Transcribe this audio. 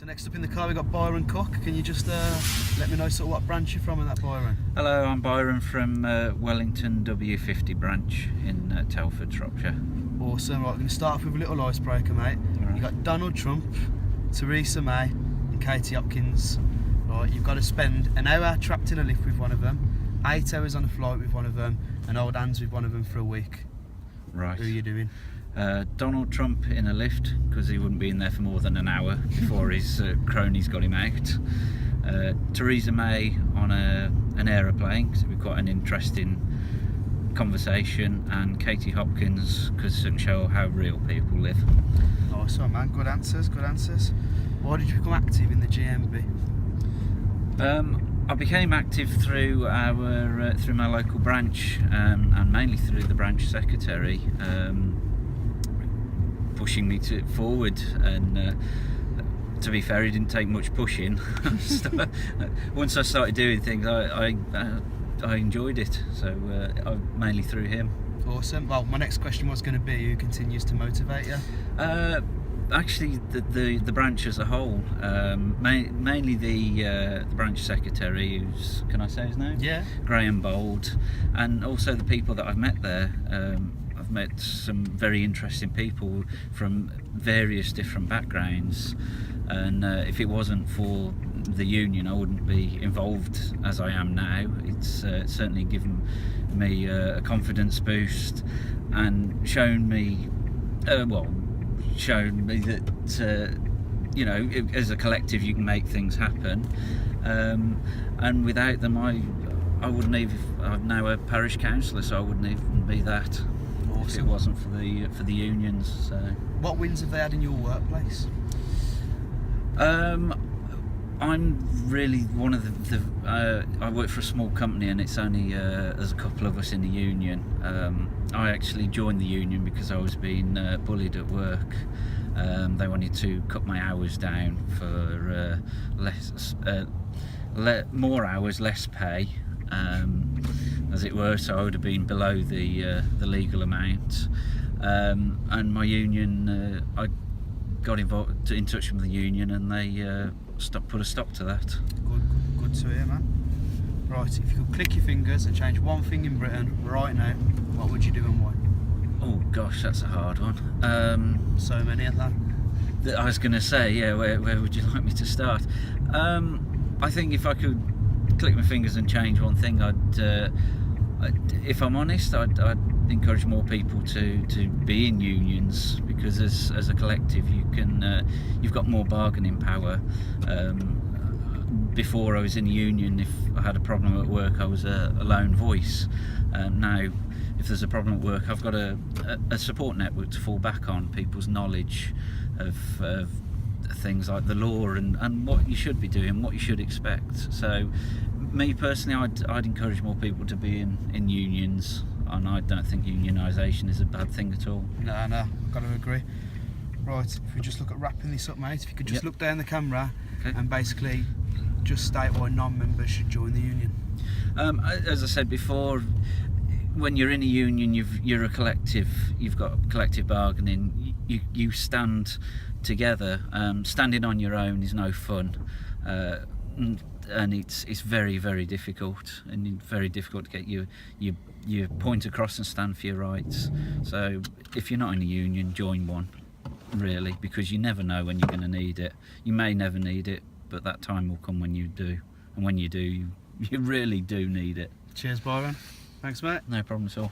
next up in the car we've got Byron Cook. Can you just let me know sort of what branch you're from and that, Byron? Hello, I'm Byron from Wellington W50 branch in Telford, Shropshire. Awesome. Right, we're going to start off with a little icebreaker, mate. Right. You've got Donald Trump, Theresa May and Katie Hopkins. Right, you've got to spend an hour trapped in a lift with one of them, 8 hours on a flight with one of them, and hold hands with one of them for a week. Right. Who are you doing? Donald Trump in a lift, because he wouldn't be in there for more than an hour before his cronies got him out. Theresa May on an aeroplane, because we've got an interesting conversation, and Katie Hopkins, because it can show how real people live. Nice one, man. Good answers, good answers. Why did you become active in the GMB? I became active through through my local branch, and mainly through the branch secretary, pushing me forward. And to be fair, it didn't take much pushing. Once I started doing things, I enjoyed it. So mainly through him. Awesome. Well, my next question was going to be, who continues to motivate you? Actually, the branch as a whole, mainly the branch secretary, who's, can I say his name? Yeah. Graham Bold, and also the people that I've met there. I've met some very interesting people from various different backgrounds, and if it wasn't for the union, I wouldn't be involved as I am now. It's certainly given me a confidence boost and shown me that you know, as a collective you can make things happen, and without them I wouldn't even. I'm now a parish councillor, so I wouldn't even be that. Awesome. If it wasn't for the unions. So. What wins have they had in your workplace? I'm really one of the I work for a small company, and it's only there's a couple of us in the union. I actually joined the union because I was being bullied at work. They wanted to cut my hours down for more hours, less pay, as it were. So I would have been below the legal amount. And my union, I got in touch with the union, and they put a stop to that. Good to hear, man. Right, if you could click your fingers and change one thing in Britain right now, what would you do and why? Oh gosh, that's a hard one. So many at that. I was going to say, yeah, where would you like me to start? I think if I could click my fingers and change one thing, if I'm honest, I'd encourage more people to be in unions, because as a collective you've got more bargaining power. Before I was in a union, if I had a problem at work, I was a lone voice. Now, if there's a problem at work, I've got a support network to fall back on, people's knowledge of things like the law and what you should be doing, what you should expect. So me personally, I'd encourage more people to be in unions, and I don't think unionisation is a bad thing at all. No, I've got to agree. Right, if we just look at wrapping this up, mate, if you could just look down the camera, okay, and basically just state why non-members should join the union. As I said before, when you're in a union, you're a collective. You've got collective bargaining. You stand together. Standing on your own is no fun, and it's very, very difficult, and very difficult to get your point across and stand for your rights. So if you're not in a union, join one, really, because you never know when you're going to need it. You may never need it, but that time will come when you do, and when you do, you really do need it. Cheers, Byron. Thanks, mate. No problem at all.